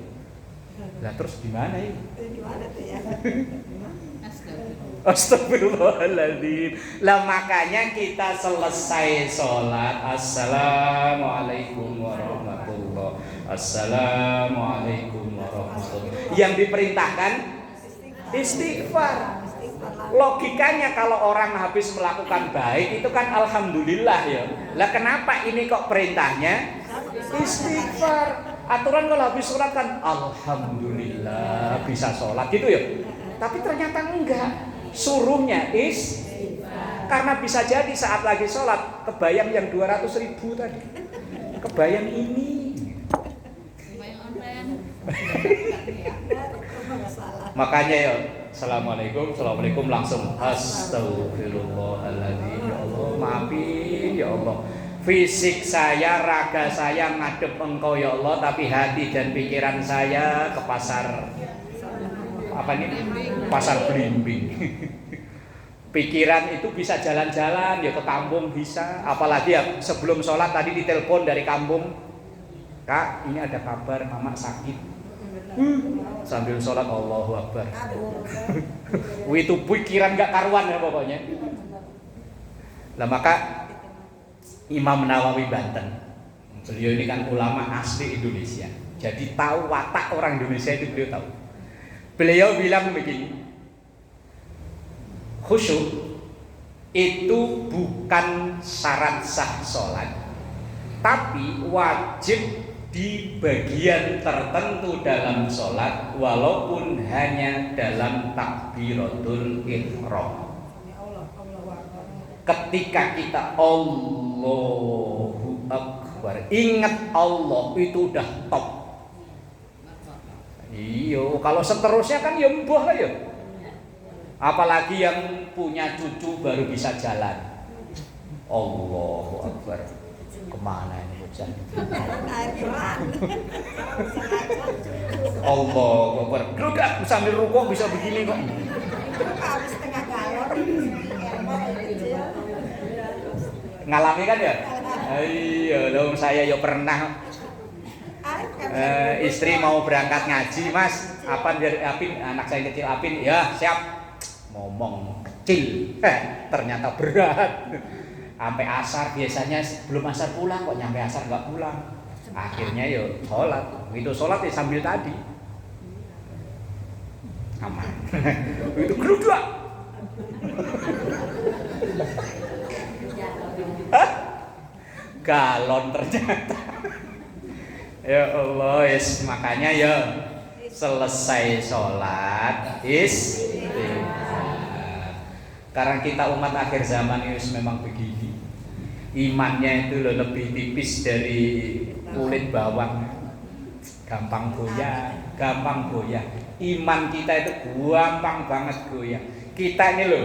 Lah terus gimana ini? Gimana tuh ya? Astagfirullahaladzim. Lah makanya kita selesai sholat, assalamualaikum warahmatullah, assalamualaikum warahmatullah. Yang diperintahkan istighfar. Logikanya kalau orang habis melakukan baik itu kan alhamdulillah ya. Lah kenapa ini kok perintahnya istighfar? Aturan kalau habis sholat kan alhamdulillah bisa sholat gitu ya. Tapi ternyata enggak. Suruhnya karena bisa jadi saat lagi sholat kebayang yang 200.000 tadi. Kebayang ini. Makanya ya Assalamualaikum langsung astagfirullahaladzim, ya Allah maafin ya Allah, fisik saya, raga saya ngadep Engkau ya Allah, tapi hati dan pikiran saya ke pasar apa nih? Pasar Blimbing. Pikiran itu bisa jalan-jalan ya, ke kampung bisa, apalagi ya sebelum sholat tadi ditelepon dari kampung, Kak ini ada kabar mama sakit. Sambil sholat Allahu Akbar. Itu pikiran gak karuan ya pokoknya. Nah maka Imam Nawawi Banten, beliau ini kan ulama asli Indonesia, jadi tahu watak orang Indonesia itu beliau tahu. Beliau bilang begini, khusyuk itu bukan syarat sah sholat, tapi wajib di bagian tertentu dalam sholat, walaupun hanya dalam takbiratul ihram. Ketika kita Allahu Akbar, ingat Allah, itu udah top. Iyo, kalau seterusnya kan ya mbah lah ya. Apalagi yang punya cucu baru bisa jalan. Allahu Akbar. Kemana ini hujan? Allahu Akbar. Udah sambil rukuk bisa begini kok. Ngalami kan ya? Iya, dong saya ya pernah. Istri mau berangkat ngaji, Mas. Apin, anak saya kecil Apin, ya siap. Ngomong kecil, ternyata berat. Sampai asar, biasanya belum asar pulang, kok nyampe asar nggak pulang. Akhirnya yo sholat. Itu sholat ya sambil tadi. Aman. Itu geruduk. Galon ternyata. Ya Allah, makanya ya selesai sholat Karena kita umat akhir zaman ini memang begini. Imannya itu lebih tipis dari kulit bawang. Gampang goyah. Iman kita itu gampang banget goyah. Kita ini loh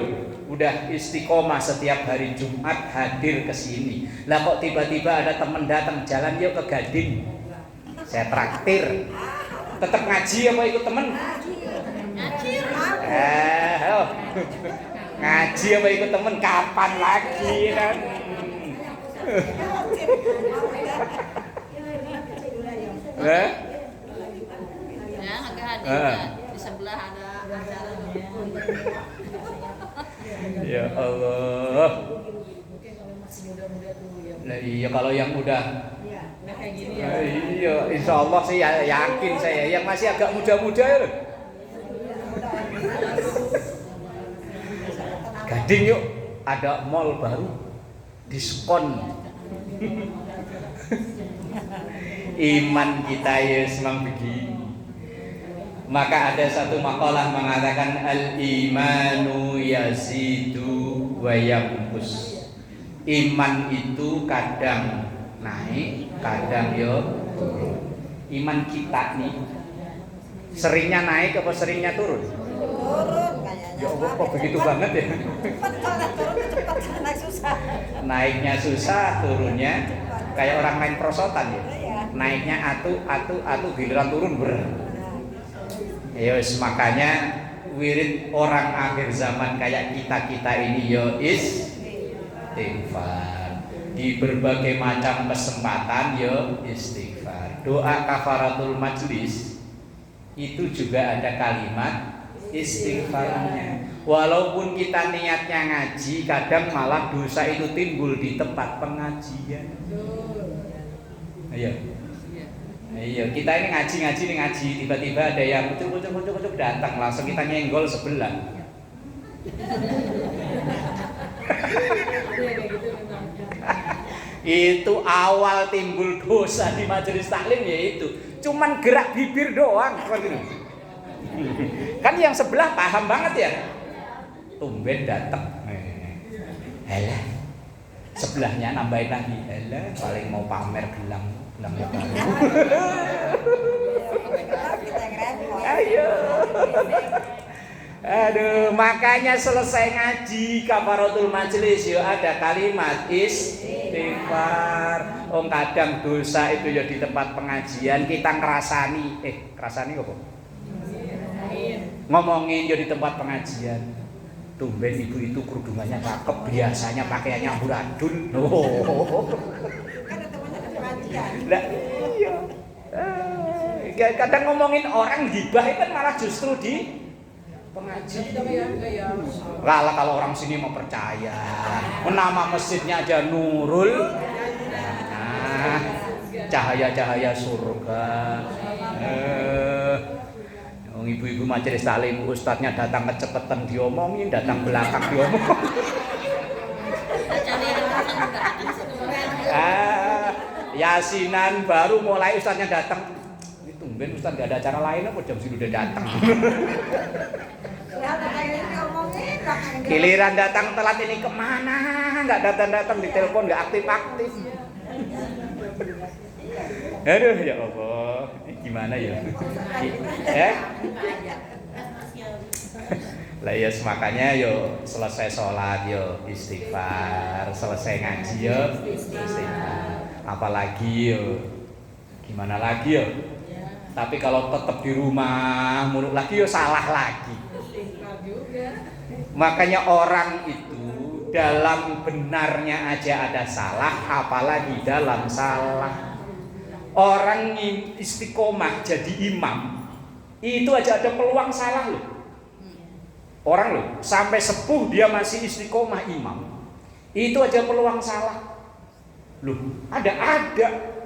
udah istiqomah setiap hari Jumat hadir ke sini. Lah kok tiba-tiba ada teman datang jalan yuk ke Gading. Saya traktir. Tetap ngaji apa ikut temen? Ngaji. Ngaji apa ikut temen? Kapan lagi kan? Ya, agak hadir di sebelah ada acara. Ya Allah. Nah, iya kalau yang udah iya, insya Allah sih yakin saya. Yang masih agak muda-muda ya loh. Gading yuk, ada mall baru, diskon. Iman kita ya memang begini. Maka ada satu makalah mengatakan al-imanu yazidu wa yanqus. Iman itu kadang naik, kadang yo turun. Iman kita nih seringnya naik apa seringnya turun? Turun kayaknya. Ya Allah, kok begitu banget ya? Naiknya susah, turunnya kayak orang main prosotan ya. Naiknya atu, giliran turun ya makanya wirid orang akhir zaman kayak kita ini yo istighfar. Di berbagai macam kesempatan yo istighfar. Doa kafaratul majlis itu juga ada kalimat istighfarnya. Walaupun kita niatnya ngaji, kadang malah dosa itu timbul di tempat pengajian. Iya, kita ini ngaji, tiba-tiba ada yang kucuk datang, langsung kita nyenggol sebelah. Itu awal timbul dosa di majelis taklim ya itu. Cuman gerak bibir doang. Kan yang sebelah paham banget ya. Tumben datang. Halah. Sebelahnya nambahin lagi. Halah, paling mau pamer gelangnya baru. Ayo. Aduh, makanya selesai ngaji kafaratul majelis ya ada kalimat istighfar. Kadang dosa itu ya di tempat pengajian kita ngerasani apa? Ngomongin ya di tempat pengajian. Tumben ibu itu kerudungannya cakep, biasanya pakaiannya amburadul. Lah iya. Kadang ngomongin orang gibah itu kan malah justru di pengajian. Kalah kalau orang sini mau percaya. Nama masjidnya aja Nurul. Cahaya-cahaya surga. Ibu-ibu majelis taklim, ustadznya datang kecepetan diomongin, datang belakang diomongin. Yasinan baru mulai ustadznya datang. Tumben ustadz gak ada acara lain apa jam sini udah datang. Giliran datang telat ini kemana? Nggak datang-datang, ditelepon nggak aktif-aktif. Aduh ya Allah, gimana ya? Lah ya makanya yo selesai sholat yo istighfar, selesai ngaji yo istighfar. Apalagi yo gimana lagi yo? Tapi kalau tetap di rumah mulu lagi yo salah lagi. Makanya orang itu dalam benarnya aja ada salah, apalagi dalam salah. Orang istiqomah jadi imam itu aja ada peluang salah loh. Orang loh sampai sepuh dia masih istiqomah imam, itu aja peluang salah. Loh ada.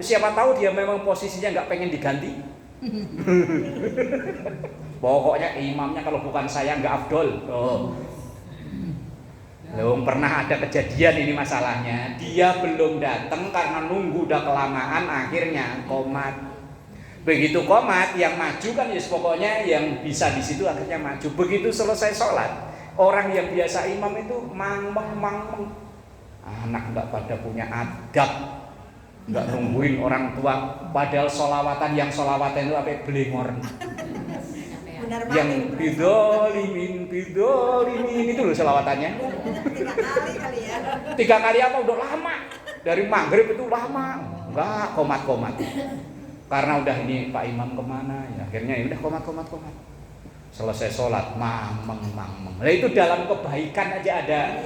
Siapa tahu dia memang posisinya nggak pengen diganti. Pokoknya imamnya kalau bukan saya nggak afdol. Loh, pernah ada kejadian ini masalahnya. Dia belum datang karena nunggu udah kelamaan, akhirnya komat. Begitu komat, yang maju kan ya pokoknya yang bisa di situ akhirnya maju. Begitu selesai sholat, orang yang biasa imam itu mangmeng. Anak nggak pada punya adab, nggak nungguin orang tua. Padahal sholawatan itu apa belengor. Yang bidolimin itu loh selawatannya. 3 kali apa udah lama. Dari maghrib itu lama. Enggak komat. Karena udah ini Pak Imam kemana ya, akhirnya ya udah komat. Selesai sholat mameng. Nah itu dalam kebaikan aja ada.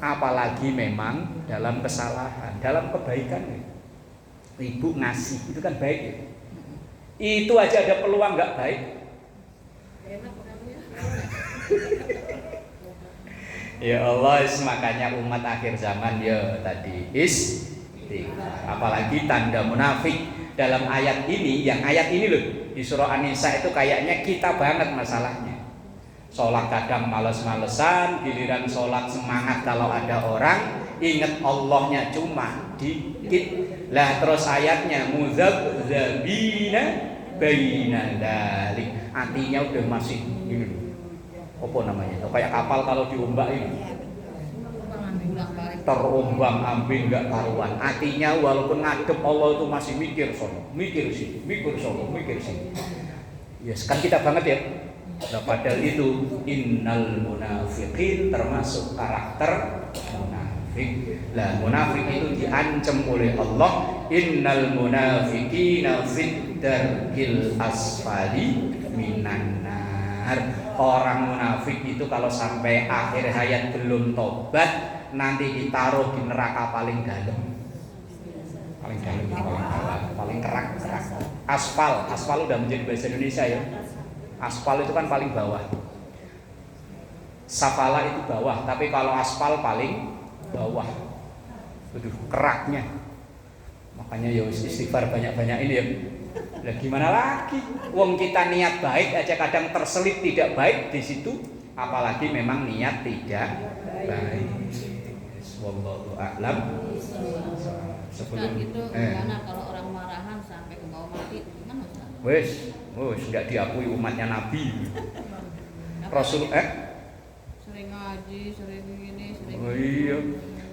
Apalagi memang dalam kesalahan, dalam kebaikan ibu ngasih itu kan baik ya. Itu aja ada peluang nggak baik. Ya Allah, makanya umat akhir zaman ya tadi istighfar. Apalagi tanda munafik dalam ayat ini, yang ayat ini loh di surah An-Nisa itu kayaknya kita banget masalahnya. Sholat kadang males-malesan, giliran sholat semangat kalau ada orang, ingat Allahnya cuma dikit. Lah terus ayatnya muzabzabina baina dzalik. Artinya udah masih gini. Apa namanya? Kayak kapal kalau diombak ini. Terombang ambing enggak karuan. Artinya walaupun ngadep Allah itu masih mikir sono, mikir sini, mikir sono, mikir sini. Yes, kan kita banget ya. Nah, padahal itu innal munafiqin termasuk karakter munafik. Lah munafik itu diancam oleh Allah, innal munafiqina fid darkil asfali minan nar. Orang munafik itu kalau sampai akhir hayat belum tobat, nanti ditaruh di neraka paling dalam. Paling dalam, paling kerak. Aspal udah menjadi bahasa Indonesia ya. Aspal itu kan paling bawah. Safala itu bawah, tapi kalau aspal paling bawah. Aduh, keraknya. Makanya ya istighfar banyak-banyak ini ya. Lah gimana lagi? Wong kita niat baik aja kadang terselip tidak baik di situ, apalagi memang niat tidak baik. Wallahu a'lam. Sebelum itu gimana kalau orang marahan sampai ke bawah mati gimana Ustaz? Wes enggak diakui umatnya Nabi. Rasul sering ngaji, sering begini, sering. Oh iya.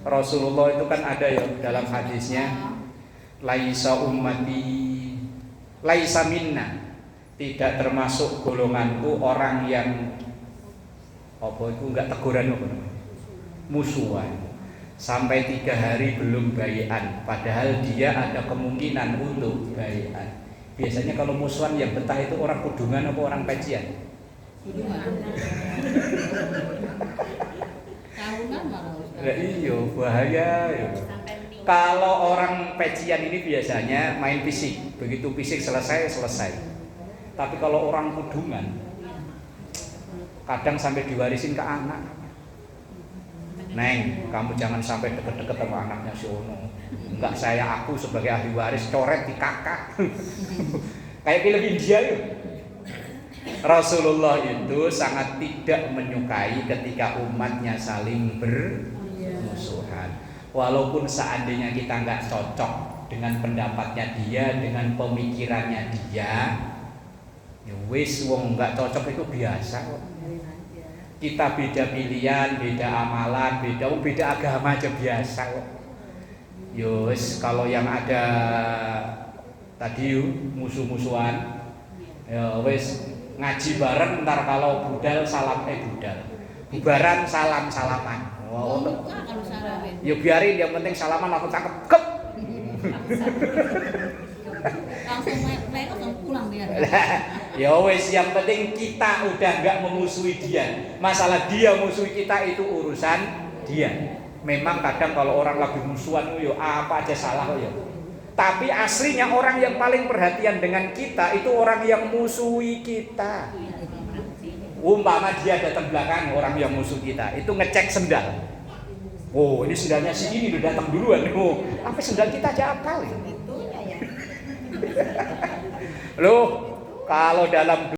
Rasulullah itu kan ada ya dalam hadisnya, laisa ummati laisa minna, tidak termasuk golonganku orang yang Apa itu enggak teguran apa namanya? Musuhan. Sampai 3 hari belum bai'an, padahal dia ada kemungkinan untuk bai'an. Biasanya kalau musuhan yang betah itu orang kudungan apa orang pecian? Tahunan malah Ustaz. Nah, iya bahaya ya. Kalau orang pecian ini biasanya main fisik, begitu fisik selesai. Tapi kalau orang kudungan, kadang sampai diwarisin ke anak. Neng, kamu jangan sampai deket-deket sama anaknya si Ono. Enggak, aku sebagai ahli waris coret di kakak. Kayak film India itu. Rasulullah itu sangat tidak menyukai ketika umatnya saling bermusuhan. Walaupun seandainya kita nggak cocok dengan pendapatnya dia, dengan pemikirannya dia, ya wis wong nggak cocok itu biasa kok. Kita beda pilihan, beda amalan, beda agama aja biasa kok. Ya wis kalau yang ada tadi musuh-musuhan, ya wis ngaji bareng, ntar kalau budal salam budal. Bubaran salam-salaman. Oh, muka kalau salamin. Ya biarin, yang penting salaman langsung cakep. Kep. Langsung mereka langsung pulang dia. Ya wes, yang penting kita udah nggak memusuhi dia. Masalah dia musuhi kita itu urusan dia. Memang kadang kalau orang lagi musuhan yo apa aja salah yo. Tapi aslinya orang yang paling perhatian dengan kita itu orang yang musuhi kita. Umpama dia datang belakang orang yang musuh kita, itu ngecek sendal. Oh, ini sendalnya si ini udah datang duluan. Oh, apa sendal kita aja apal ya? Loh, kalau dalam